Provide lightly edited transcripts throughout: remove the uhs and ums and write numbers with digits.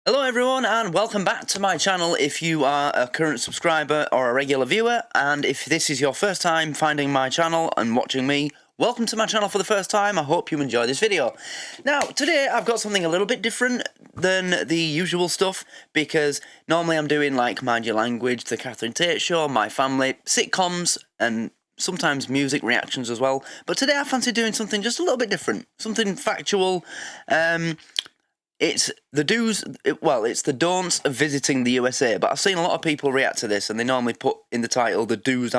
Hello everyone and welcome back to my channel if you are a current subscriber or a regular viewer, and if this is your first time finding my channel and watching me, welcome to my channel for the first time. I hope you enjoy this video. Now today I've got something a little bit different than the usual stuff, because normally I'm doing like Mind Your Language, The Catherine Tate Show, My Family, sitcoms and sometimes music reactions as well, but today I fancy doing something just a little bit different, something factual. It's the the don'ts of visiting the USA, but I've seen a lot of people react to this and they normally put in the title the do's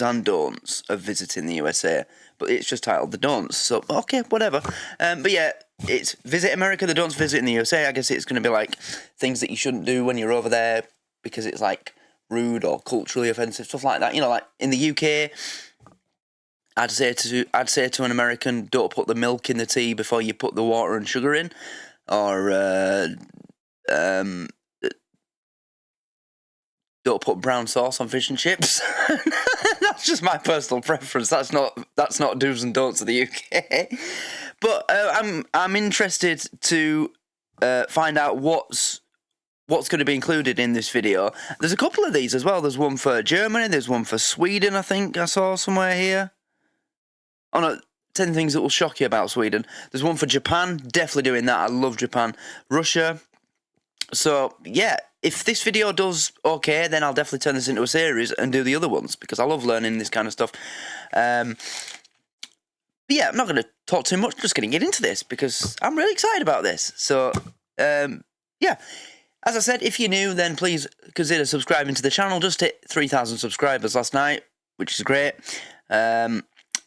and don'ts of visiting the USA, but it's just titled the don'ts, so okay, whatever. But yeah, it's visit America, the don'ts visiting the USA. I guess it's going to be like things that you shouldn't do when you're over there because it's like rude or culturally offensive, stuff like that. You know, like in the UK, I'd say to an American, don't put the milk in the tea before you put the water and sugar in. Or don't put brown sauce on fish and chips. That's just my personal preference. That's not do's and don'ts of the UK. But I'm interested to find out what's going to be included in this video. There's a couple of these as well. There's one for Germany. There's one for Sweden. I think I saw somewhere here. Oh no. 10 things that will shock you about Sweden. There's one for Japan, definitely doing that. I love Japan. Russia. So, yeah, if this video does okay, then I'll definitely turn this into a series and do the other ones, because I love learning this kind of stuff. But yeah, I'm not going to talk too much, just going to get into this, because I'm really excited about this. So, yeah. As I said, if you're new, then please consider subscribing to the channel. Just hit 3,000 subscribers last night, which is great.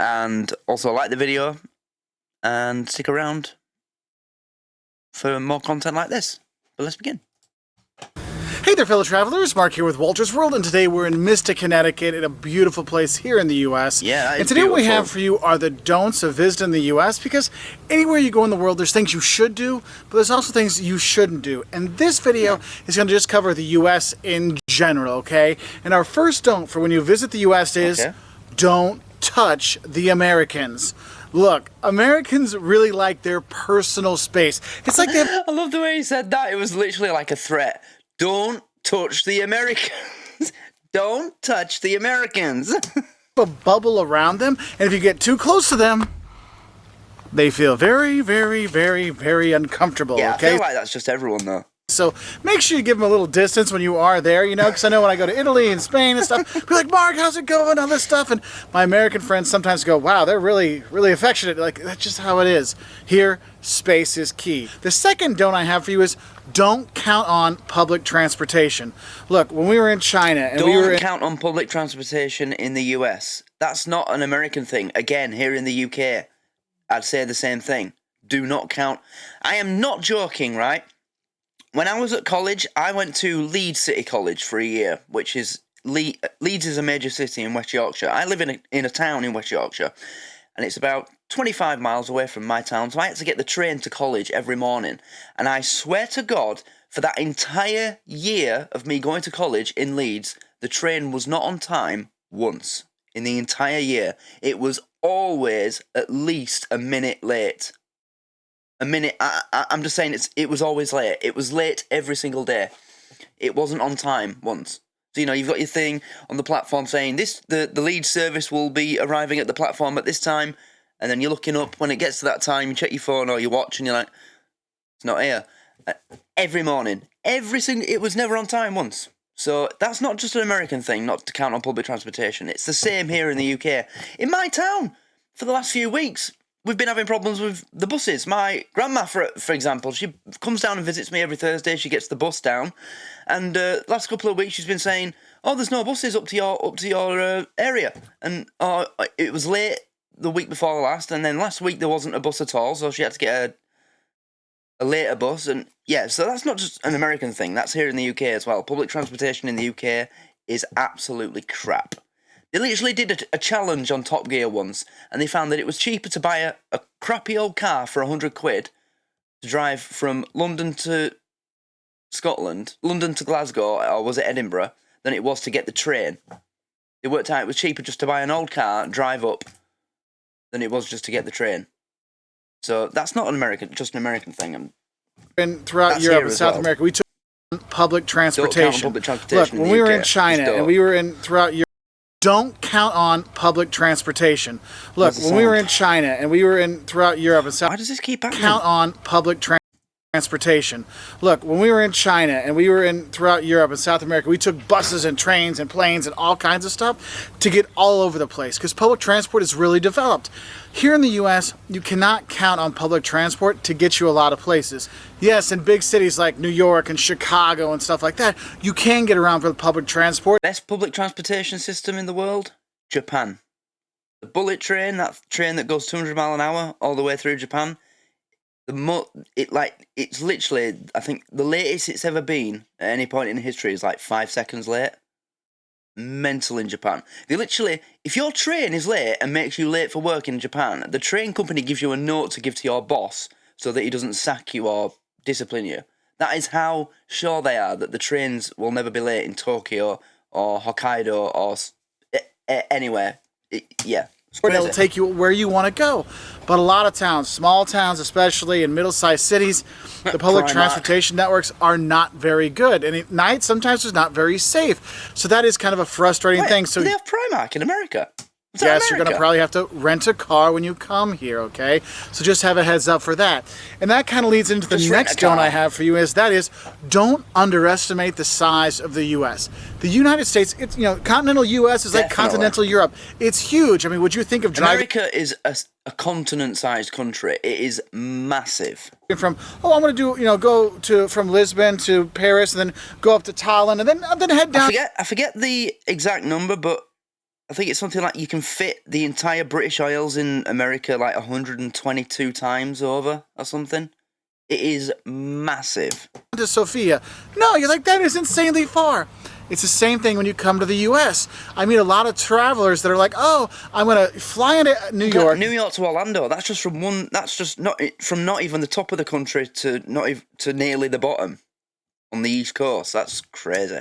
And also like the video and stick around for more content like this. But let's begin. Hey there, fellow travelers. Mark here with Walter's World, and today we're in Mystic, Connecticut, in a beautiful place here in the U.S. Yeah, and today what we have for you are the don'ts of visiting the U.S., because anywhere you go in the world, there's things you should do, but there's also things you shouldn't do. And this video is going to just cover the U.S. in general, okay? And our first don't for when you visit the U.S. is don't touch the Americans. Look, Americans really like their personal space. It's like they have... I love the way he said that. It was literally like a threat. Don't touch the Americans. Don't touch the Americans. a bubble around them, and if you get too close to them, they feel very, very, very, very uncomfortable. Yeah, okay? I feel like that's just everyone though. So make sure you give them a little distance when you are there, you know, because I know when I go to Italy and Spain and stuff, be like, Mark, how's it going, all this stuff, and my American friends sometimes go, wow, they're really, really affectionate. Like, that's just how it is. Here, space is key. The second don't I have for you is don't count on public transportation. Look, when we were in China and Don't count on public transportation in the US. That's not an American thing. Again, here in the UK, I'd say the same thing. Do not count. I am not joking, right? When I was at college, I went to Leeds City College for a year, which is Leeds is a major city in West Yorkshire. I live in a town in West Yorkshire, and it's about 25 miles away from my town, so I had to get the train to college every morning. And I swear to God, for that entire year of me going to college in Leeds, the train was not on time once. In the entire year, it was always at least a minute late. A minute, I'm just saying it was always late. It was late every single day. It wasn't on time once. So, you know, you've got your thing on the platform saying the Leeds service will be arriving at the platform at this time, and then you're looking up when it gets to that time, you check your phone or your watch and you're like, it's not here. Every morning. It was never on time once. So that's not just an American thing, not to count on public transportation. It's the same here in the UK. In my town, for the last few weeks, we've been having problems with the buses. My grandma, for example, she comes down and visits me every Thursday. She gets the bus down, and last couple of weeks she's been saying, "Oh, there's no buses up to your area," and it was late the week before the last, and then last week there wasn't a bus at all, so she had to get a later bus, and yeah, so that's not just an American thing. That's here in the UK as well. Public transportation in the UK is absolutely crap. They literally did a challenge on Top Gear once, and they found that it was cheaper to buy a crappy old car for 100 quid to drive from London to Scotland, London to Glasgow, or was it Edinburgh, than it was to get the train. It worked out it was cheaper just to buy an old car, drive up, than it was just to get the train. So that's not just an American thing. in throughout That's Europe here and as South well. America, we took public Don't count on transportation. public Look, transportation in when the we were UK. in China Just and don't. we were in throughout Europe, don't count on public transportation. Look, How's the when we were sound? in China and we were in throughout Europe and South Why does this keep happening? count on public transportation. Look, when we were in China and we were in throughout Europe and South America, we took buses and trains and planes and all kinds of stuff to get all over the place because public transport is really developed. Here in the U.S., you cannot count on public transport to get you a lot of places. Yes, in big cities like New York and Chicago and stuff like that, you can get around with public transport. Best public transportation system in the world? Japan. The bullet train, that train that goes 200 mile an hour all the way through Japan. It's literally, I think the latest it's ever been at any point in history is like 5 seconds late. Mental in Japan. If your train is late and makes you late for work in Japan, the train company gives you a note to give to your boss so that he doesn't sack you or discipline you. That is how sure they are that the trains will never be late in Tokyo or Hokkaido or anywhere. It's crazy. It'll take you where you want to go. But a lot of towns, small towns especially, in middle-sized cities, the public Primark. transportation networks are not very good. And at night, sometimes it's not very safe. So that is kind of a frustrating thing. So Do they have Primark in America? Is that yes, you're going to America? probably have to rent a car when you come here, okay? So just have a heads up for that. And that kind of leads into the Just rent a next don't car. I have for you is don't underestimate the size of the U.S. The United States, it's continental U.S. is like Definitely. continental Europe. It's huge. I mean, would you think of driving America is a continent-sized country. It is massive. from I'm going to go from Lisbon to Paris and then go up to Tallinn and then head down. I forget the exact number, but I think it's something like you can fit the entire British Isles in America like 122 times over or something. It is massive. To Sofia. No, you're like, that is insanely far. It's the same thing when you come to the U.S. I mean, a lot of travelers that are like, oh, I'm going to fly into New York. New York to Orlando. That's just from one. That's just not even the top of the country to to nearly the bottom on the East Coast. That's crazy.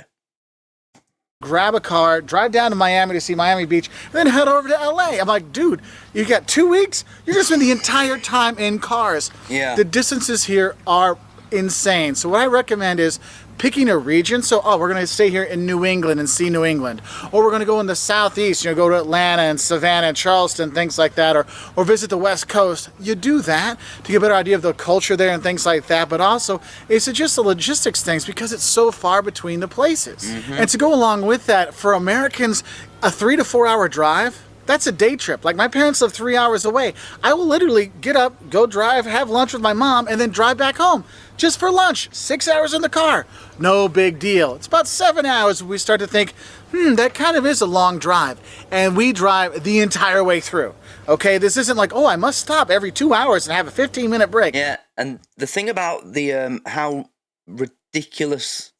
Grab a car, drive down to Miami to see Miami Beach, then head over to L.A. I'm like, dude, you got 2 weeks? You're going to spend the entire time in cars. Yeah. The distances here are insane. So what I recommend is picking a region. So, we're going to stay here in New England and see New England. Or we're going to go in the southeast, go to Atlanta and Savannah and Charleston, things like that. Or visit the West Coast. You do that to get a better idea of the culture there and things like that. But also, it's just the logistics things because it's so far between the places. Mm-hmm. And to go along with that, for Americans, a 3 to 4 hour drive, that's a day trip. Like my parents live 3 hours away. I will literally get up, go drive, have lunch with my mom, and then drive back home. Just for lunch. 6 hours in the car. No big deal. It's about 7 hours when we start to think, that kind of is a long drive. And we drive the entire way through. Okay, this isn't like, I must stop every 2 hours and have a 15-minute break. Yeah, and the thing about the how ridiculous,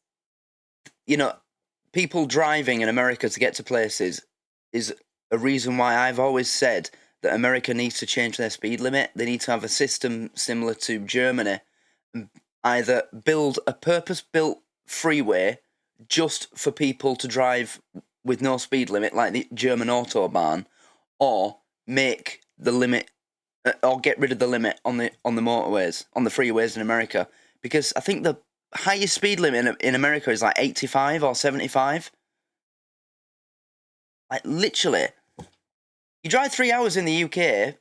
people driving in America to get to places is a reason why I've always said that America needs to change their speed limit. They need to have a system similar to Germany, either build a purpose-built freeway just for people to drive with no speed limit, like the German Autobahn, or make the limit, or get rid of the limit on the motorways, on the freeways in America. Because I think the highest speed limit in America is like 85 or 75. Like literally, you drive 3 hours in the UK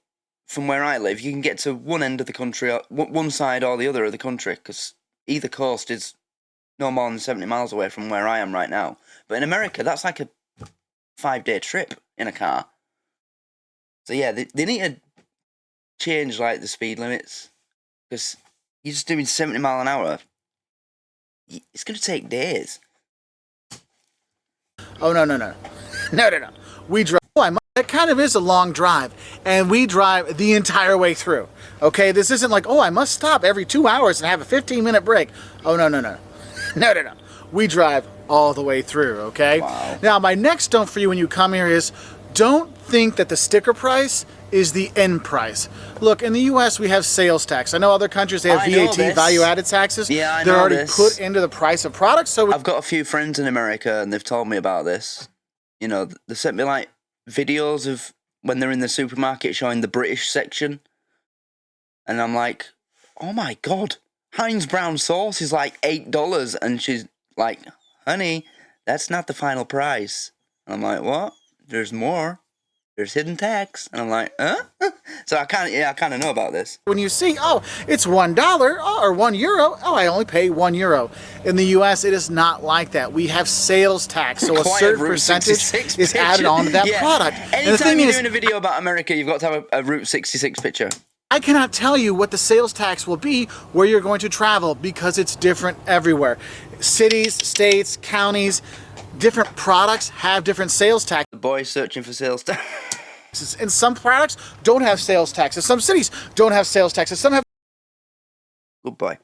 from where I live, you can get to one end of the country, or one side or the other of the country, because either coast is no more than 70 miles away from where I am right now. But in America, that's like a 5-day trip in a car. So yeah, they need to change like the speed limits, because you're just doing 70 mile an hour. It's going to take days. Oh, no. No. We drive. That kind of is a long drive, and we drive the entire way through. Okay, this isn't like, I must stop every 2 hours and have a 15-minute break. Oh, no. No. We drive all the way through, okay? Wow. Now, my next don't for you when you come here is don't think that the sticker price is the end price. Look, in the U.S., we have sales tax. I know other countries, they have I know VAT, this. value-added taxes. Yeah, I They're know already this. put into the price of products, so I've got a few friends in America, and they've told me about this. They sent me like videos of when they're in the supermarket showing the British section, and I'm like, oh my god, Heinz brown sauce is like $8, and she's like, honey, that's not the final price. And I'm like, what? There's more. There's hidden tax. And I'm like, huh? So I kind of know about this. When you see, oh, it's $1 or €1, oh, I only pay €1. In the U.S., it is not like that. We have sales tax, so a certain percentage is added onto that product. Anytime you're doing a video about America, you've got to have a Route 66 picture. I cannot tell you what the sales tax will be where you're going to travel because it's different everywhere. Cities, states, counties, different products have different sales tax. The boy's searching for sales tax. And some products don't have sales taxes. Some cities don't have sales taxes. Some have Good boy.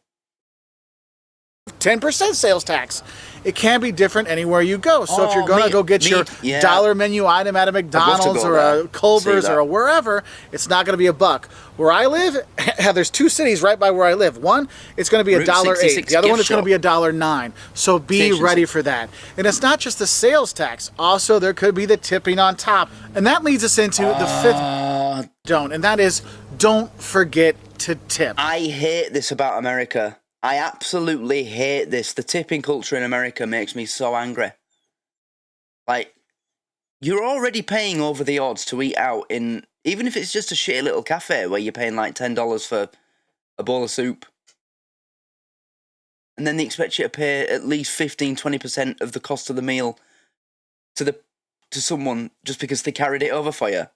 10% sales tax. It can be different anywhere you go. So if you're going to go get your dollar menu item at a McDonald's or a Culver's or a wherever, it's not going to be $1. Where I live, there's 2 cities right by where I live. One, it's going to be $1.08. The other one is going to be $1.09. So be ready for that. And it's not just the sales tax. Also, there could be the tipping on top. And that leads us into the fifth don't. And that is, don't forget to tip. I hate this about America. I absolutely hate this. The tipping culture in America makes me so angry. Like, you're already paying over the odds to eat out in, even if it's just a shitty little cafe where you're paying like $10 for a bowl of soup. And then they expect you to pay at least 15-20% of the cost of the meal to someone just because they carried it over for you.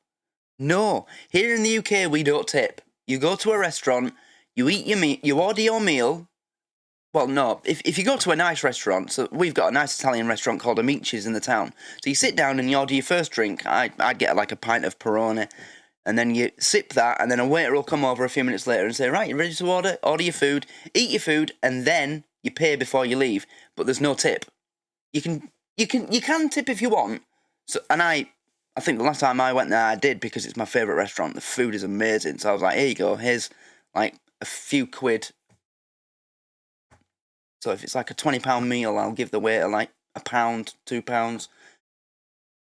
No. Here in the UK, we don't tip. You go to a restaurant, you eat your meal, you order your meal. Well, no, if you go to a nice restaurant, so we've got a nice Italian restaurant called Amici's in the town. So you sit down and you order your first drink. I'd get like a pint of Peroni, and then you sip that, and then a waiter will come over a few minutes later and say, right, you ready to order? Order your food, eat your food, and then you pay before you leave. But there's no tip. You can tip if you want. So, and I think the last time I went there, I did because it's my favourite restaurant. The food is amazing. So I was like, here you go. Here's like a few quid. So if it's like a £20 meal, I'll give the waiter like £1, £2.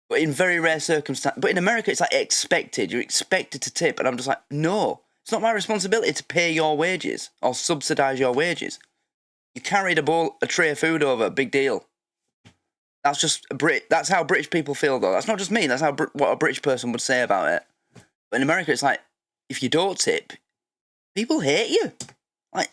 But in very rare circumstances, but in America, it's like expected. You're expected to tip, and I'm just like, no, it's not my responsibility to pay your wages or subsidise your wages. You carried a tray of food over, big deal. That's just that's how British people feel, though. That's not just me. That's what a British person would say about it. But in America, it's like, if you don't tip, people hate you. Like,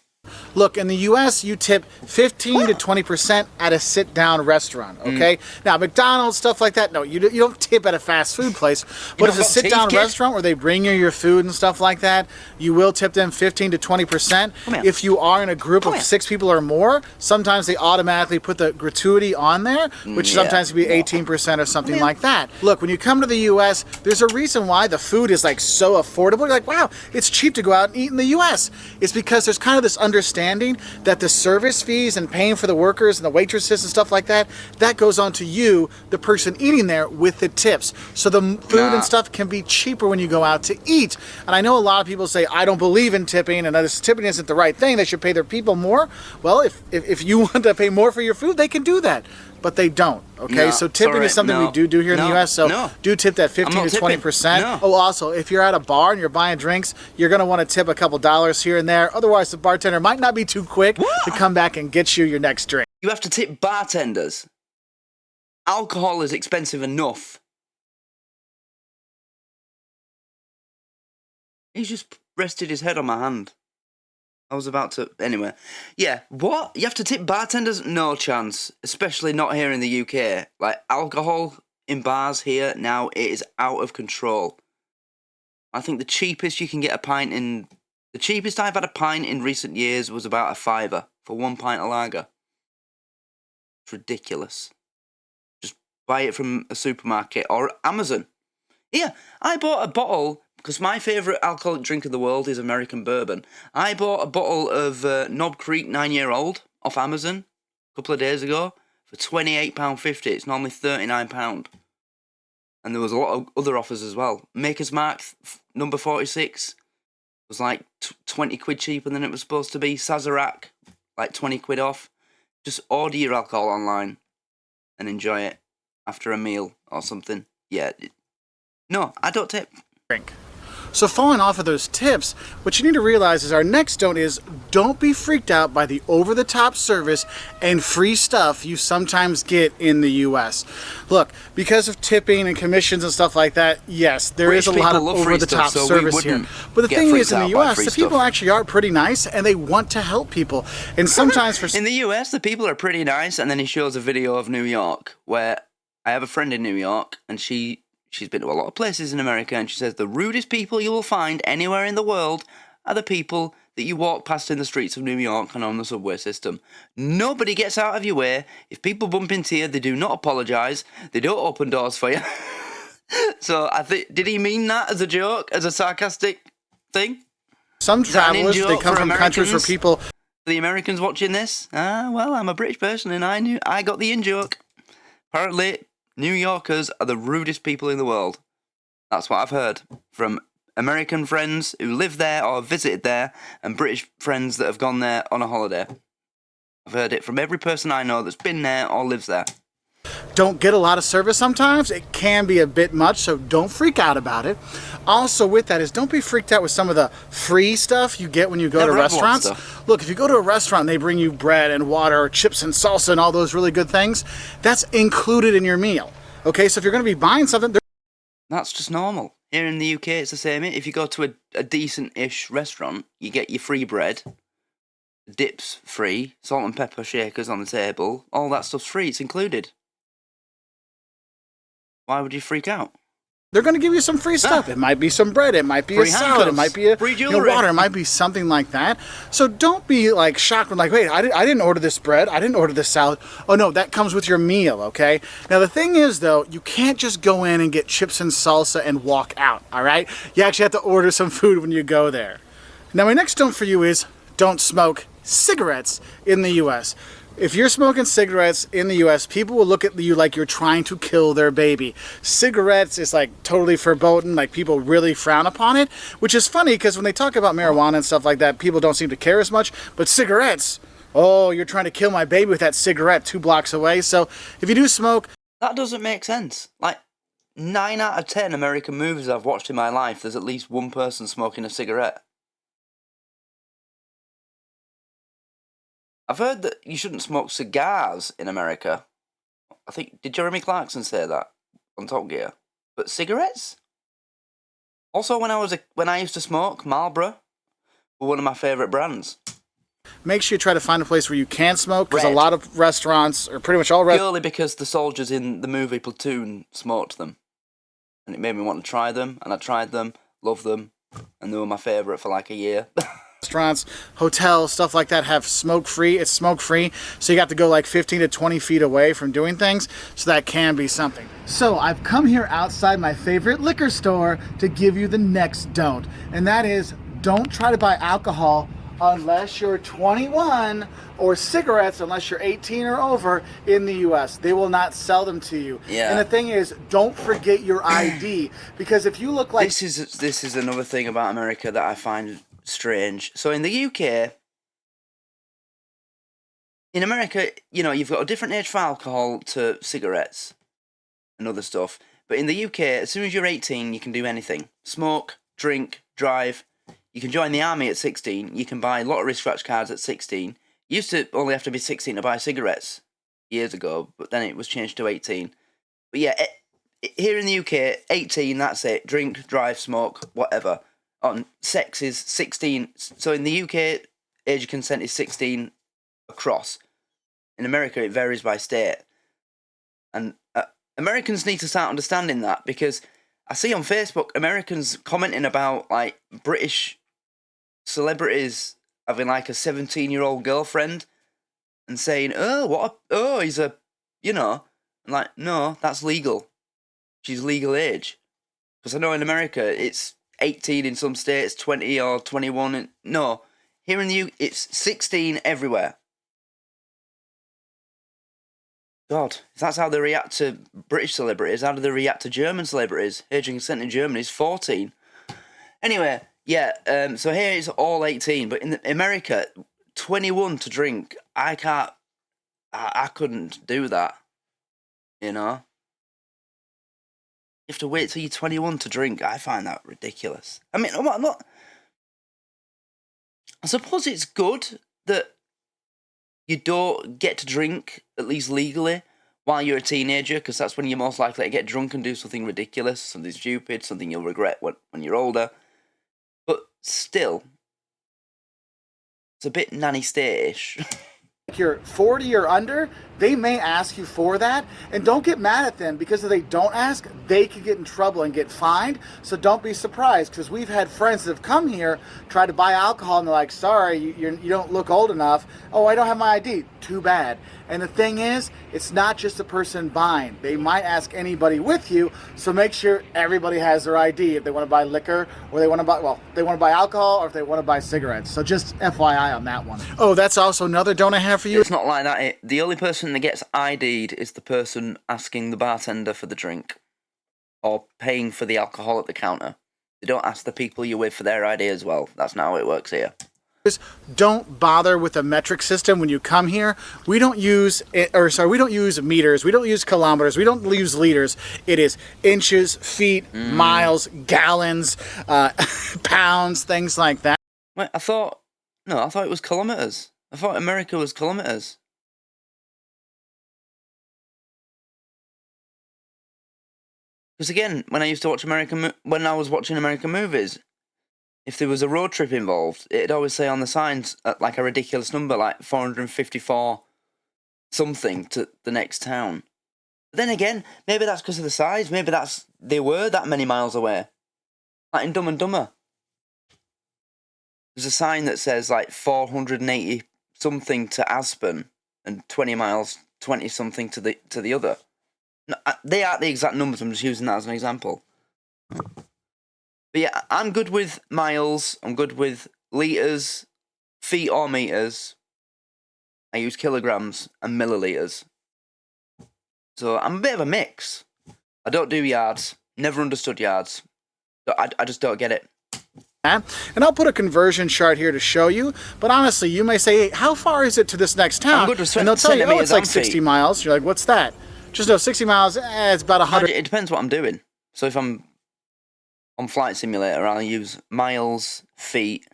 look, in the U.S., you tip 15 to 20% at a sit-down restaurant, okay? Now, McDonald's, stuff like that, no, you don't tip at a fast food place. But if it's a sit-down restaurant where they bring you your food and stuff like that, you will tip them 15 to 20%. If you are in a group of 6 people or more, sometimes they automatically put the gratuity on there, which sometimes can be 18% or something like that. Look, when you come to the U.S., there's a reason why the food is like so affordable. You're like, wow, it's cheap to go out and eat in the U.S. It's because there's kind of this understanding that the service fees and paying for the workers and the waitresses and stuff like that, that goes on to you, the person eating there, with the tips. So the food and stuff can be cheaper when you go out to eat. And I know a lot of people say, I don't believe in tipping, and this tipping isn't the right thing. They should pay their people more. Well, if you want to pay more for your food, they can do that. But they don't, okay? So tipping is something we do here in the U.S., so do tip that 15 to 20%. Oh, also, if you're at a bar and you're buying drinks, you're going to want to tip a couple dollars here and there. Otherwise, the bartender might not be too quick to come back and get you your next drink. You have to tip bartenders. Alcohol is expensive enough. He's just rested his head on my hand. I was about to... Anyway. Yeah, what? You have to tip bartenders? No chance. Especially not here in the UK. Like, alcohol in bars here now, it is out of control. I think the cheapest you can get a pint in... The cheapest I've had a pint in recent years was about £5 for 1 pint of lager. It's ridiculous. Just buy it from a supermarket or Amazon. Yeah, I bought a bottle... Because my favourite alcoholic drink of the world is American bourbon. I bought a bottle of Knob Creek 9-year-old off Amazon a couple of days ago for £28.50. It's normally £39. And there was a lot of other offers as well. Maker's Mark number 46 was like 20 quid cheaper than it was supposed to be. Sazerac, like 20 quid off. Just order your alcohol online and enjoy it after a meal or something. Yeah. No, I don't tip. Drink. So following off of those tips, what you need to realize is our next don't is don't be freaked out by the over-the-top service and free stuff you sometimes get in the U.S. Look, because of tipping and commissions and stuff like that, yes, there is a lot of over-the-top service here. But the thing is, in the U.S., the people actually are pretty nice and they want to help people. And sometimes for in the US, the people are pretty nice, and then he shows a video of New York where I have a friend in New York, and she's been to a lot of places in America, and she says the rudest people you will find anywhere in the world are the people that you walk past in the streets of New York and on the subway system. Nobody gets out of your way. If people bump into you, they do not apologise. They don't open doors for you. So I think, did he mean that as a joke, as a sarcastic thing? Some travelers, they come from countries where people... The Americans watching this? Well, I'm a British person and I got the in-joke. Apparently, New Yorkers are the rudest people in the world. That's what I've heard from American friends who live there or visited there, and British friends that have gone there on a holiday. I've heard it from every person I know that's been there or lives there. Don't get a lot of service sometimes. It can be a bit much, so don't freak out about it. Also with that is don't be freaked out with some of the free stuff you get when you go to restaurants. Look, if you go to a restaurant and they bring you bread and water or chips and salsa and all those really good things, that's included in your meal. Okay, so if you're going to be buying something... That's just normal. Here in the UK, it's the same. If you go to a decent-ish restaurant, you get your free bread, dips free, salt and pepper shakers on the table, all that stuff's free, it's included. Why would you freak out? They're going to give you some free stuff. It might be some bread. It might be free a salad. It might be a water. It might be something like that. So don't be like shocked when like, wait, I didn't order this bread. I didn't order this salad. Oh no, that comes with your meal, okay? Now the thing is though, you can't just go in and get chips and salsa and walk out, all right? You actually have to order some food when you go there. Now my next don't for you is don't smoke cigarettes in the U.S. If you're smoking cigarettes in the U.S., people will look at you like you're trying to kill their baby. Cigarettes is like totally verboten, like people really frown upon it, which is funny because when they talk about marijuana and stuff like that, people don't seem to care as much, but cigarettes, oh, you're trying to kill my baby with that cigarette 2 blocks away. So if you do smoke... That doesn't make sense. Like, 9 out of 10 American movies I've watched in my life, there's at least one person smoking a cigarette. I've heard that you shouldn't smoke cigars in America. I think, did Jeremy Clarkson say that on Top Gear? But cigarettes? Also, when I used to smoke, Marlboro were one of my favourite brands. Make sure you try to find a place where you can smoke, because a lot of restaurants, or pretty much all restaurants... Purely because the soldiers in the movie Platoon smoked them. And it made me want to try them, and I tried them, loved them, and they were my favourite for like a year. Restaurants, hotels, stuff like that have smoke-free. It's smoke-free, so you got to go like 15 to 20 feet away from doing things, so that can be something. So I've come here outside my favorite liquor store to give you the next don't, and that is don't try to buy alcohol unless you're 21, or cigarettes unless you're 18 or over in the U.S. They will not sell them to you. Yeah. And the thing is, don't forget your ID, because if you look like... This is another thing about America that I find strange. So in the UK, in America, you know, you've got a different age for alcohol to cigarettes and other stuff. But in the UK, as soon as you're 18, you can do anything. Smoke, drink, drive. You can join the army at 16. You can buy lottery scratch cards at 16. You used to only have to be 16 to buy cigarettes years ago, but then it was changed to 18. But yeah, here in the UK, 18, that's it. Drink, drive, smoke, whatever. Sex is 16. So in the UK, age of consent is 16 across. In America, it varies by state. And Americans need to start understanding that, because I see on Facebook Americans commenting about like British celebrities having like a 17-year-old girlfriend and saying, he's a, you know, and like, no, that's legal. She's legal age. Because I know in America it's 18 in some states, 20 or 21. No, here in the UK, it's 16 everywhere. God, if that's how they react to British celebrities, how do they react to German celebrities? Age of consent in Germany is 14. Anyway, yeah, so here it's all 18, but in America, 21 to drink, I couldn't do that, you know? You have to wait till you're 21 to drink. I find that ridiculous. I mean, I'm not... I suppose it's good that you don't get to drink, at least legally, while you're a teenager, because that's when you're most likely to get drunk and do something ridiculous, something stupid, something you'll regret when you're older. But still, it's a bit nanny state-ish. If you're 40 or under, they may ask you for that, and don't get mad at them, because if they don't ask, they could get in trouble and get fined. So don't be surprised, because we've had friends that have come here, try to buy alcohol, and they're like, sorry, you don't look old enough. Oh, I don't have my ID. Too bad. And the thing is, it's not just the person buying. They might ask anybody with you, so make sure everybody has their ID if they want to buy liquor, or they want to buy, well, they want to buy alcohol, or if they want to buy cigarettes. So just FYI on that one. Oh, that's also another don't I have for you. It's not like that. The only person that gets ID'd is the person asking the bartender for the drink or paying for the alcohol at the counter. They don't ask the people you're with for their ID as well. That's not how it works here. Don't bother with a metric system when you come here. We don't use we don't use meters, we don't use kilometers, we don't use liters. It is inches, feet, miles, gallons, pounds, things like that. Wait, I thought it was kilometers. I thought America was kilometers. Because again, when I was watching American movies, if there was a road trip involved, it'd always say on the signs like a ridiculous number, like 454 something to the next town. But then again, maybe that's because of the size. Maybe they were that many miles away. Like in Dumb and Dumber, there's a sign that says like 480 something to Aspen and 20 something to the other. No, they aren't the exact numbers. I'm just using that as an example. But yeah, I'm good with miles, I'm good with litres, feet or meters. I use kilograms and millilitres. So I'm a bit of a mix. I don't do yards, never understood yards. I just don't get it. And I'll put a conversion chart here to show you, but honestly, you may say, hey, how far is it to this next town? I'm good with and they'll tell you, oh, it's like and 60 feet. miles. You're like, what's that? Just know 60 miles, it's about 100. It depends what I'm doing. So if I'm on Flight Simulator, I'll use miles, feet,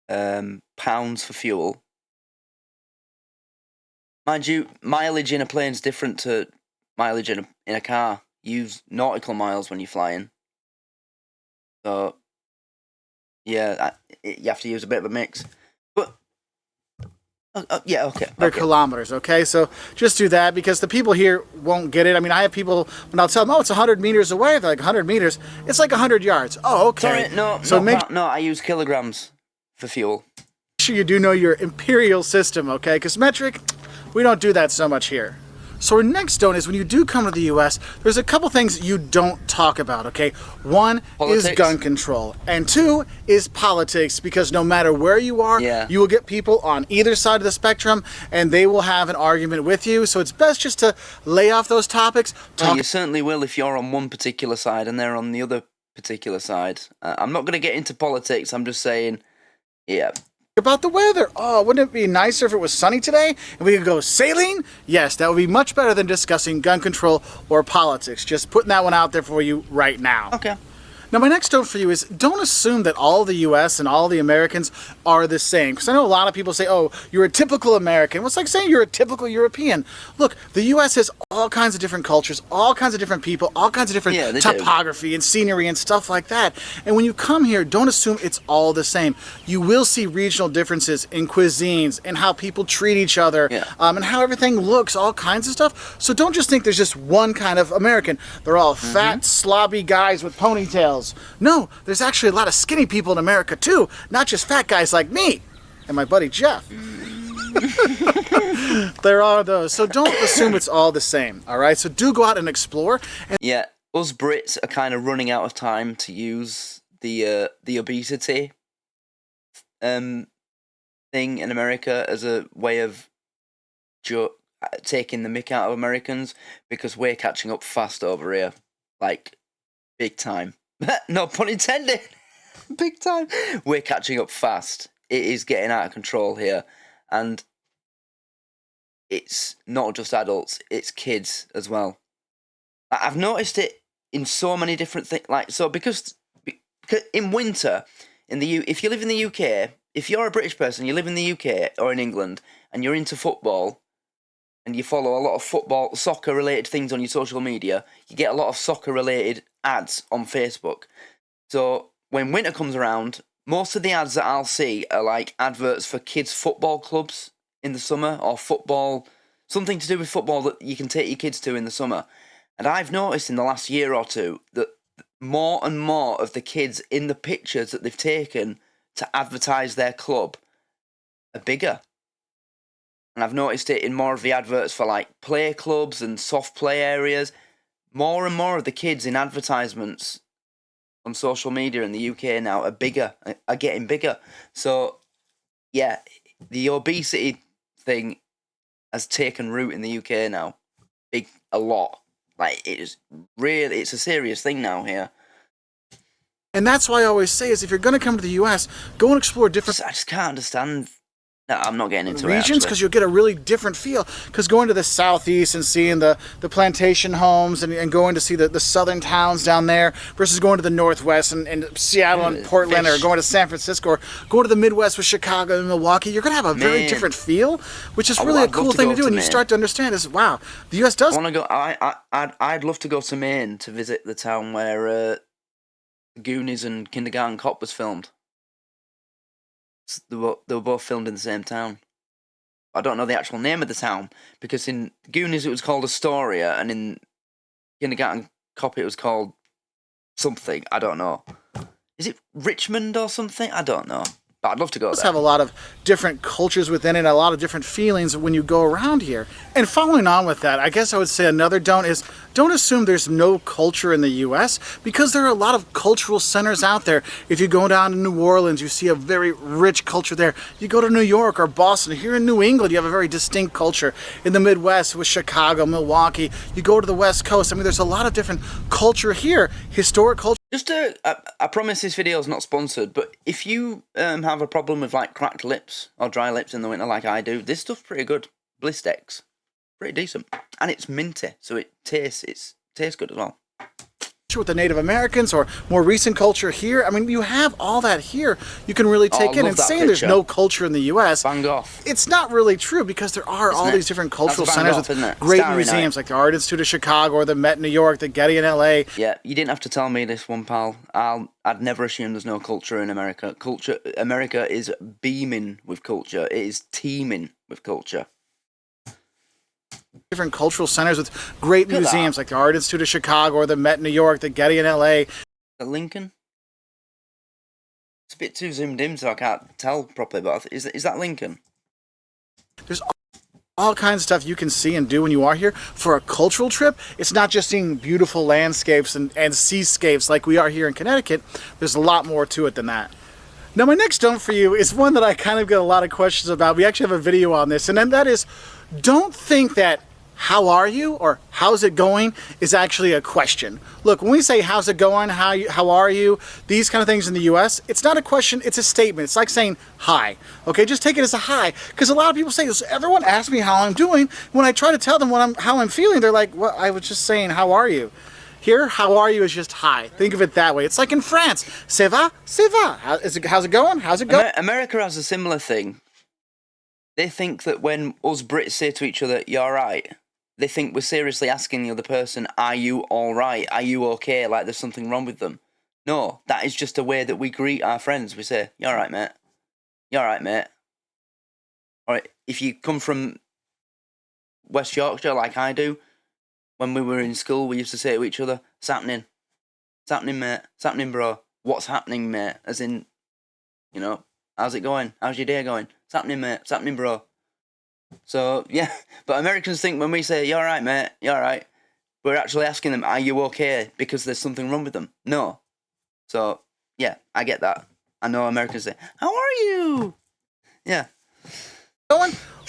pounds for fuel. Mind you, mileage in a plane is different to mileage in a car. You use nautical miles when you're flying. So, yeah, you have to use a bit of a mix. But, yeah, okay. They're kilometers, okay? So just do that, because the people here won't get it. I mean, I have people, when I'll tell them, oh, it's 100 meters away, they're like, 100 meters? It's like 100 yards. Oh, okay. Sorry, no, I use kilograms for fuel. Make sure you do know your imperial system, okay? Because metric, we don't do that so much here. So our next don't is when you do come to the U.S., there's a couple things you don't talk about, okay? One is gun control, and two is politics, because no matter where you are, you will get people on either side of the spectrum, and they will have an argument with you. So it's best just to lay off those topics. Well, you certainly will if you're on one particular side and they're on the other particular side. I'm not going to get into politics. I'm just saying, yeah. About the weather. Oh, wouldn't it be nicer if it was sunny today and we could go sailing? Yes, that would be much better than discussing gun control or politics. Just putting that one out there for you right now. Okay. Now, my next note for you is don't assume that all the U.S. and all the Americans are the same. Because I know a lot of people say, oh, you're a typical American. Well, it's like saying you're a typical European. Look, the U.S. has all kinds of different cultures, all kinds of different people, all kinds of different topography and scenery and stuff like that. And when you come here, don't assume it's all the same. You will see regional differences in cuisines and how people treat each other and how everything looks, all kinds of stuff. So don't just think there's just one kind of American. They're all fat, slobby guys with ponytails. No, there's actually a lot of skinny people in America too, not just fat guys like me and my buddy Jeff. There are those. So don't assume it's all the same, all right? So do go out and explore. Yeah, us Brits are kind of running out of time to use the obesity thing in America as a way of taking the mick out of Americans, because we're catching up fast over here, like big time. No pun intended. Big time. We're catching up fast. It is getting out of control here. And it's not just adults, it's kids as well. I've noticed it in so many different things. Like, so because in winter, if you live in the UK, if you're a British person, you live in the UK or in England, and you're into football, and you follow a lot of soccer-related things on your social media, you get a lot of soccer-related ads on Facebook. So when winter comes around, most of the ads that I'll see are like adverts for kids' football clubs in the summer, or something to do with football that you can take your kids to in the summer. And I've noticed in the last year or two that more and more of the kids in the pictures that they've taken to advertise their club are bigger. And I've noticed it in more of the adverts for like play clubs and soft play areas. More and more of the kids in advertisements on social media in the UK now are getting bigger. So, yeah, the obesity thing has taken root in the UK now. A lot. Like, it's a serious thing now here. And that's why I always say is if you're going to come to the U.S., go and explore different... I just can't understand... No, I'm not getting into regions, because you'll get a really different feel. Because going to the southeast and seeing the plantation homes and going to see the southern towns down there versus going to the northwest and Seattle and Portland, or going to San Francisco, or going to the Midwest with Chicago and Milwaukee, you're going to have a very different feel, which is really a cool thing to do. And you start to understand is, wow, the U.S. does... I want to go... I'd love to go to Maine to visit the town where Goonies and Kindergarten Cop was filmed. They were both filmed in the same town. I don't know the actual name of the town, because in Goonies it was called Astoria, and in Kindergarten Cop it was called something. I don't know. Is it Richmond or something? I don't know. But I'd love to go there. Have a lot of different cultures within it, a lot of different feelings when you go around here. And following on with that, I guess I would say another don't assume there's no culture in the U.S., because there are a lot of cultural centers out there. If you go down to New Orleans, you see a very rich culture there. You go to New York or Boston, here in New England, you have a very distinct culture. In the Midwest with Chicago, Milwaukee, you go to the West Coast. I mean, there's a lot of different culture here, historic culture. I promise this video is not sponsored, but if you have a problem with like cracked lips or dry lips in the winter like I do, this stuff's pretty good. Blistex, pretty decent, and it's minty, so it tastes good as well. With the Native Americans or more recent culture here, I mean, you have all that here you can really take in. And saying there's no culture in the U.S., bang off. It's not really true, because there are all these different cultural centers with great museums like the Art Institute of Chicago or the Met in New York, the Getty in L.A. Yeah, you didn't have to tell me this one, pal. I'd never assume there's no culture in America. America is beaming with culture. It is teeming with culture. Different cultural centers with great museums like the Art Institute of Chicago or the Met in New York, the Getty in L.A. Lincoln? It's a bit too zoomed in, so I can't tell properly, but is that Lincoln? There's all kinds of stuff you can see and do when you are here. For a cultural trip, it's not just seeing beautiful landscapes and seascapes like we are here in Connecticut. There's a lot more to it than that. Now, my next don't for you is one that I kind of get a lot of questions about. We actually have a video on this, and then that is, don't think that how are you or how's it going is actually a question. Look, when we say how's it going, how are you, these kind of things in the U.S., it's not a question, it's a statement. It's like saying hi. Okay, just take it as a hi, because a lot of people say, everyone asks me how I'm doing. When I try to tell them how I'm feeling, they're like, well, I was just saying how are you. Here, how are you is just hi. Think of it that way. It's like in France, ça va, ça va. How's it going? How's it going? America has a similar thing. They think that when us Brits say to each other, "You're right," they think we're seriously asking the other person, "Are you all right? Are you okay?" Like there's something wrong with them. No, that is just a way that we greet our friends. We say, "You're all right, mate. You're all right, mate." All right. If you come from West Yorkshire, like I do, when we were in school, we used to say to each other, "What's happening? What's happening, mate? What's happening, bro? What's happening, mate?" As in, how's it going? How's your day going? What's happening, mate? What's happening, bro? So, yeah. But Americans think when we say, "You're all right, mate. You're all right," we're actually asking them, "Are you okay?" Because there's something wrong with them. No. So, yeah, I get that. I know Americans say, "How are you?" Yeah.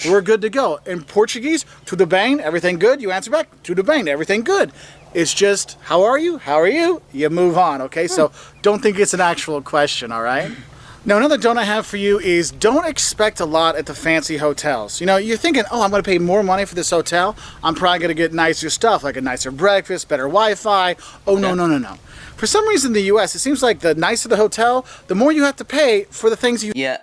We're good to go. In Portuguese, tudo bem, everything good. You answer back, tudo bem, everything good. It's just, how are you? How are you? You move on, okay? So don't think it's an actual question, all right? Now, another don't I have for you is don't expect a lot at the fancy hotels. You know, you're thinking, oh, I'm going to pay more money for this hotel. I'm probably going to get nicer stuff, like a nicer breakfast, better Wi-Fi. Oh, no, no, no, no. For some reason in the U.S., it seems like the nicer the hotel, the more you have to pay for the things you... Yeah,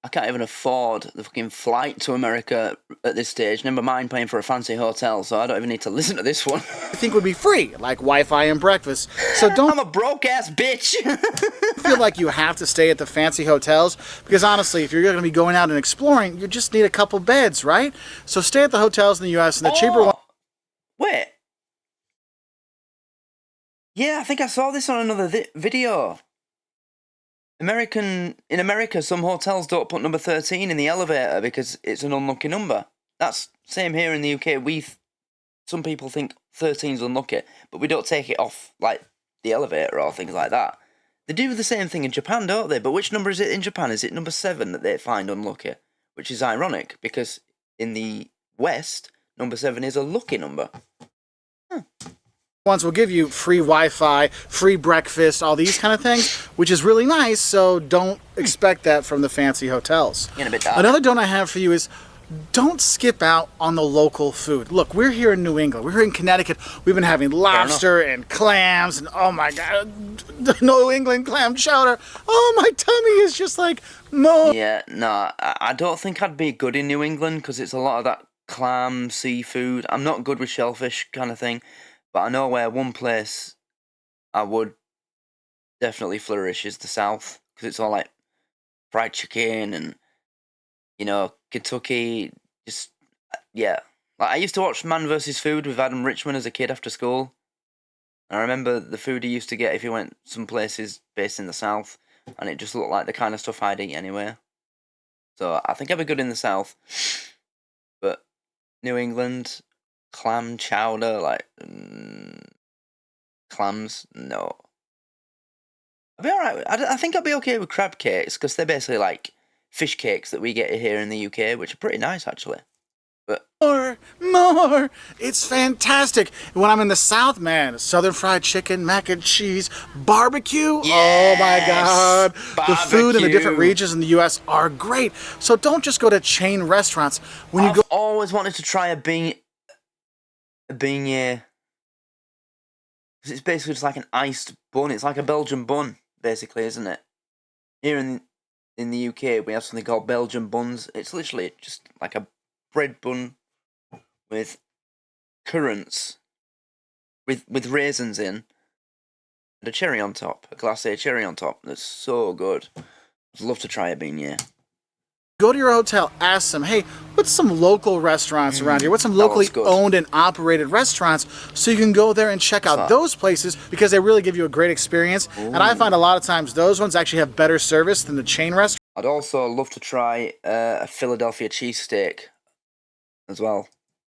I can't even afford the fucking flight to America at this stage, never mind paying for a fancy hotel, so I don't even need to listen to this one. think would be free, like Wi-Fi and breakfast. So don't I'm a broke-ass bitch! feel like you have to stay at the fancy hotels, because honestly, if you're going to be going out and exploring, you just need a couple beds, right? So stay at the hotels in the U.S. and the cheaper ones... Wait. Yeah, I think I saw this on another video. In America, some hotels don't put number 13 in the elevator because it's an unlucky number. That's same here in the UK. Some people think 13's unlucky, but we don't take it off like the elevator or things like that. They do the same thing in Japan, don't they? But which number is it in Japan? Is it number 7 that they find unlucky? Which is ironic because in the West, number 7 is a lucky number. Ones will give you free Wi-Fi, free breakfast, all these kind of things, which is really nice, so don't expect that from the fancy hotels. Another don't I have for you is don't skip out on the local food. Look, we're here in New England. We're here in Connecticut. We've been having lobster and clams and, oh my God, the New England clam chowder. Oh, my tummy is just like, no. Yeah, no, I don't think I'd be good in New England because it's a lot of that clam, seafood. I'm not good with shellfish kind of thing. But I know where one place I would definitely flourish is the South, because it's all like fried chicken and, you know, Kentucky, just, yeah. Like, I used to watch Man vs. Food with Adam Richman as a kid after school. And I remember the food he used to get if he went some places based in the South, and it just looked like the kind of stuff I'd eat anyway. So I think I'd be good in the South. But New England... Clam chowder, like clams, no. I'll be alright. I think I'll be okay with crab cakes because they're basically like fish cakes that we get here in the UK, which are pretty nice actually. But more, it's fantastic. When I'm in the South, man, Southern fried chicken, mac and cheese, barbecue. Yes, oh my God, barbecue. The food in the different regions in the U.S. are great. So don't just go to chain restaurants. When you go, always wanted to try a beignet. It's basically just like an iced bun. It's like a Belgian bun, basically, isn't it? Here in the UK, we have something called Belgian buns. It's literally just like a bread bun with currants, with raisins in, and a cherry on top, a glacé cherry on top. That's so good. I'd love to try a beignet. Go to your hotel, ask them, hey, what's some local restaurants around here? What's some locally owned and operated restaurants? So you can go there and check out those places because they really give you a great experience. Ooh. And I find a lot of times those ones actually have better service than the chain restaurants. I'd also love to try a Philadelphia cheesesteak as well.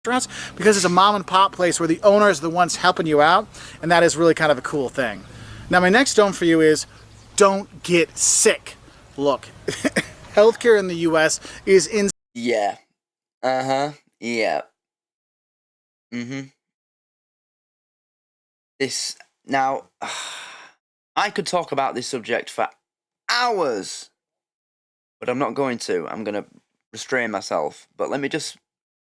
Because it's a mom and pop place where the owner is the ones helping you out, and that is really kind of a cool thing. Now, my next don't for you is don't get sick. Look. Healthcare in the U.S. is in... Yeah. Uh-huh. Yeah. This... Now, I could talk about this subject for hours, but I'm not going to. I'm going to restrain myself. But let me just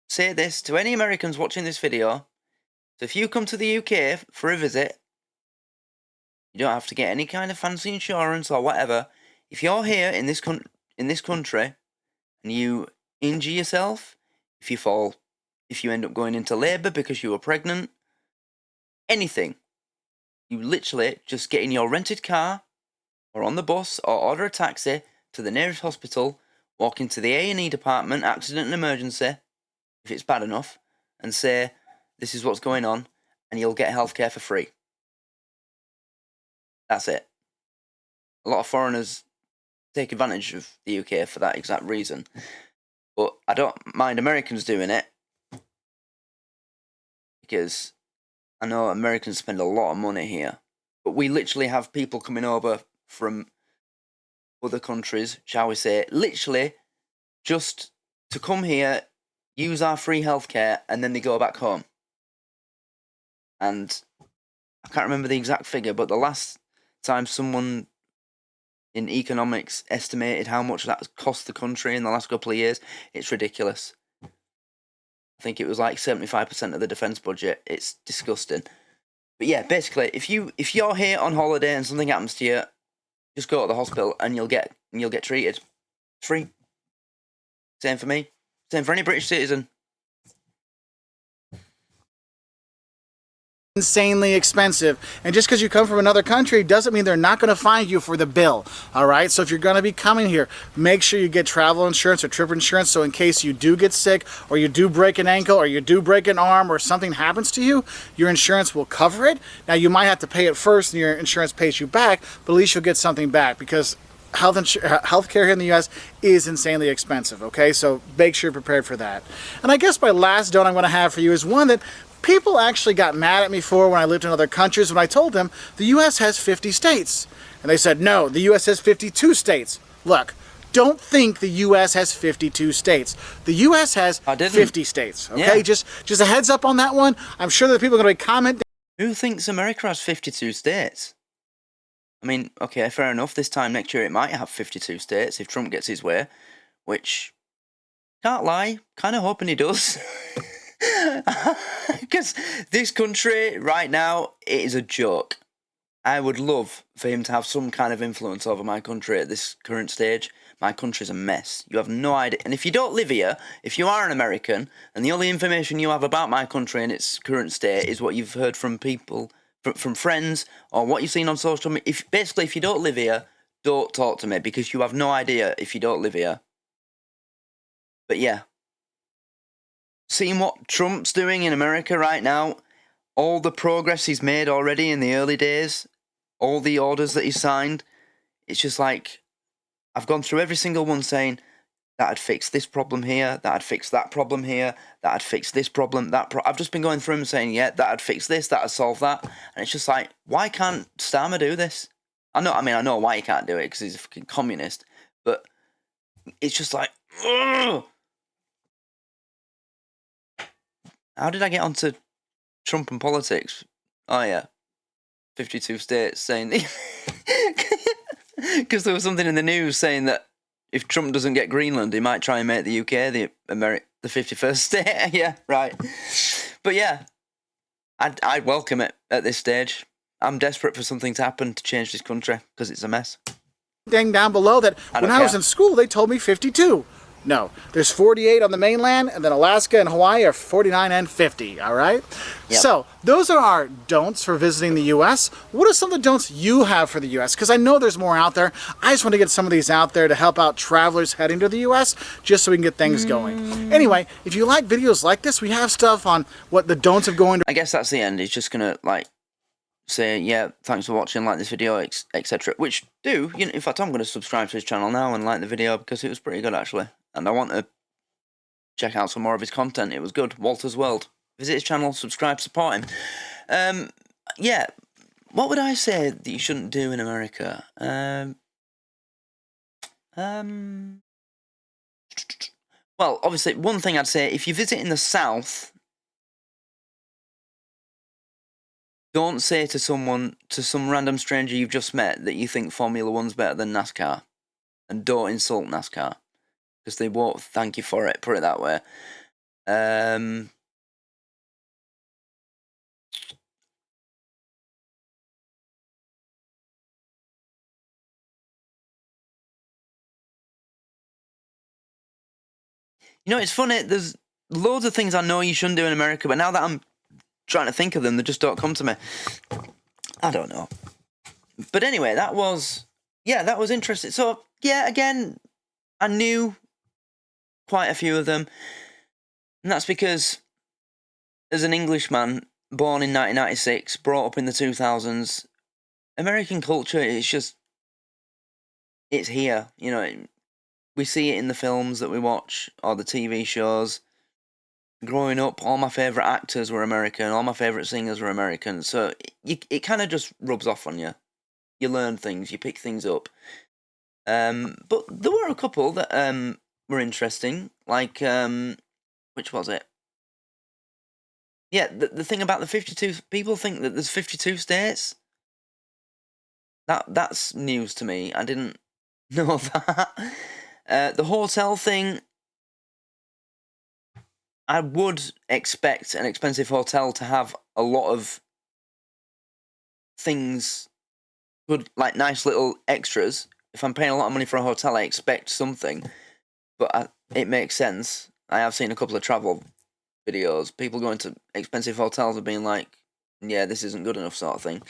say this to any Americans watching this video. So if you come to the UK for a visit, you don't have to get any kind of fancy insurance or whatever. If you're here in this country, and you injure yourself, if you end up going into labour because you were pregnant, anything, you literally just get in your rented car, or on the bus, or order a taxi to the nearest hospital, walk into the A&E department, accident and emergency, if it's bad enough, and say, this is what's going on, and you'll get healthcare for free. That's it. A lot of foreigners take advantage of the UK for that exact reason. But I don't mind Americans doing it, because I know Americans spend a lot of money here. But we literally have people coming over from other countries, shall we say, literally just to come here, use our free healthcare, and then they go back home. And I can't remember the exact figure, but the last time someone in economics estimated how much that's cost the country in the last couple of years. It's ridiculous. I think it was like 75% of the defence budget. It's disgusting. But yeah, basically, if you're here on holiday and something happens to you, just go to the hospital and you'll get treated. It's free. Same for me. Same for any British citizen. Insanely expensive, and just because you come from another country doesn't mean they're not going to find you for the bill. All right, so if you're going to be coming here, make sure you get travel insurance or trip insurance, so in case you do get sick or you do break an ankle or you do break an arm or something happens to you, your insurance will cover it. Now you might have to pay it first and your insurance pays you back, but at least you'll get something back, because healthcare here in the U.S. is insanely expensive, okay? So make sure you're prepared for that. And I guess my last don't I'm going to have for you is one that people actually got mad at me for when I lived in other countries, when I told them the U.S. has 50 states. And they said, no, the U.S. has 52 states. Look, don't think the U.S. has 52 states. The U.S. has 50 states, okay? Yeah. Just a heads up on that one. I'm sure that people are going to comment. Who thinks America has 52 states? I mean, okay, fair enough. This time next year it might have 52 states if Trump gets his way, which, can't lie, kind of hoping he does. Because this country right now, it is a joke. I would love for him to have some kind of influence over my country at this current stage. My country's a mess. You have no idea. And if you don't live here, if you are an American, and the only information you have about my country and its current state is what you've heard from people, from friends, or what you've seen on social media, if you don't live here, don't talk to me, because you have no idea if you don't live here. But yeah. Seeing what Trump's doing in America right now, all the progress he's made already in the early days, all the orders that he signed, it's just like, I've gone through every single one saying, that'd fix this problem here, that'd fix that problem here, that'd fix this problem, I've just been going through them saying, yeah, that'd fix this, that'd solve that, and it's just like, why can't Starmer do this? I know why he can't do it, because he's a fucking communist, but it's just like, ugh! How did I get onto Trump and politics? Oh yeah, 52 states saying... Because there was something in the news saying that if Trump doesn't get Greenland, he might try and make the UK the 51st state. Yeah, right. But yeah, I'd welcome it at this stage. I'm desperate for something to happen to change this country, because it's a mess. Dang down below that when I was in school, they told me 52. No, there's 48 on the mainland, and then Alaska and Hawaii are 49 and 50, all right? Yep. So, those are our don'ts for visiting the U.S. What are some of the don'ts you have for the U.S.? Because I know there's more out there. I just want to get some of these out there to help out travelers heading to the U.S., just so we can get things going. Anyway, if you like videos like this, we have stuff on what the don'ts of going to... I guess that's the end. It's just going to, like, say, yeah, thanks for watching, like this video, etc. Which do, you know, in fact, I'm going to subscribe to his channel now and like the video, because it was pretty good, actually. And I want to check out some more of his content. It was good. Walter's World. Visit his channel, subscribe, support him. Yeah, what would I say that you shouldn't do in America? Well, obviously, one thing I'd say, if you visit in the South, don't say to some random stranger you've just met that you think Formula 1's better than NASCAR. And don't insult NASCAR, because they won't thank you for it, put it that way. You know, it's funny, there's loads of things I know you shouldn't do in America, but now that I'm trying to think of them, they just don't come to me. I don't know. But anyway, that was interesting. So, yeah, again, I knew quite a few of them, and that's because as an Englishman born in 1996, brought up in the 2000s, American culture is just, it's here, you know. We see it in the films that we watch, or the TV shows. Growing up, all my favourite actors were American, all my favourite singers were American, so it kind of just rubs off on you. You learn things, you pick things up. But there were a couple that were interesting, like, which was it? Yeah, the thing about the 52, people think that there's 52 states. That's news to me. I didn't No, that. The hotel thing, I would expect an expensive hotel to have a lot of things, good, like nice little extras. If I'm paying a lot of money for a hotel, I expect something. But it makes sense. I have seen a couple of travel videos. People going to expensive hotels and being like, yeah, this isn't good enough sort of thing.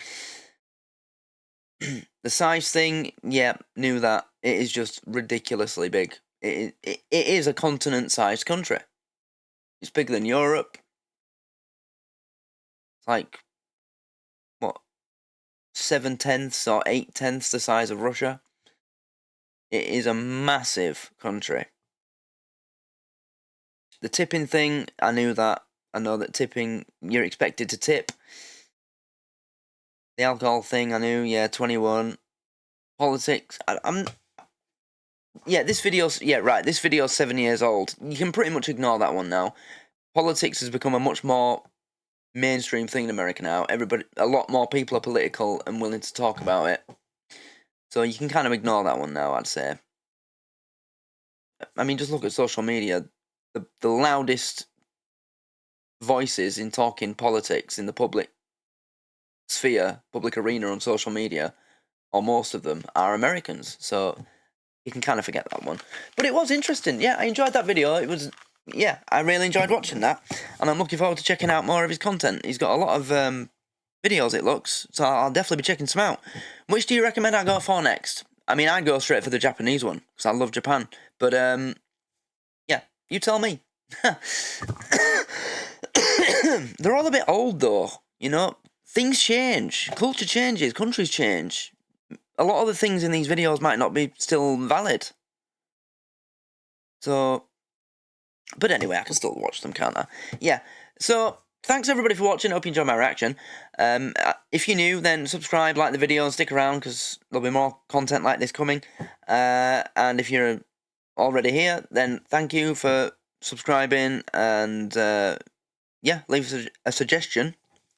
The size thing, yeah, knew that. It is just ridiculously big. It is a continent-sized country. It's bigger than Europe. It's like, what, 7/10 or 8/10 the size of Russia. It is a massive country. The tipping thing, I knew that. I know that tipping, you're expected to tip. The alcohol thing, I knew, yeah, 21. Politics, yeah, this video's 7 years old. You can pretty much ignore that one now. Politics has become a much more mainstream thing in America now. A lot more people are political and willing to talk about it. So you can kind of ignore that one now, I'd say. I mean, just look at social media. The loudest voices in talking politics in the public sphere, public arena on social media, or most of them, are Americans. So you can kind of forget that one. But it was interesting. Yeah, I enjoyed that video. I really enjoyed watching that. And I'm looking forward to checking out more of his content. He's got a lot of videos, it looks. So I'll definitely be checking some out. Which do you recommend I go for next? I mean, I'd go straight for the Japanese one, because I love Japan. But, yeah, you tell me. They're all a bit old, though. You know, things change. Culture changes. Countries change. A lot of the things in these videos might not be still valid. So, but anyway, I can still watch them, can't I? Yeah, so thanks everybody for watching. I hope you enjoyed my reaction. If you're new, then subscribe, like the video, and stick around, because there'll be more content like this coming. And if you're already here, then thank you for subscribing, and yeah, leave a suggestion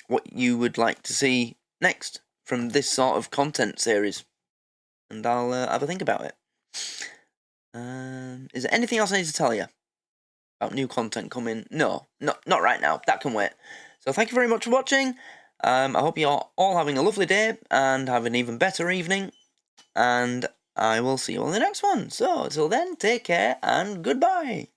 what you would like to see next from this sort of content series, and I'll have a think about it. Is there anything else I need to tell you about new content coming? No, not right now. That can wait. So thank you very much for watching. I hope you're all having a lovely day and have an even better evening, and I will see you on the next one. So until then, take care and goodbye.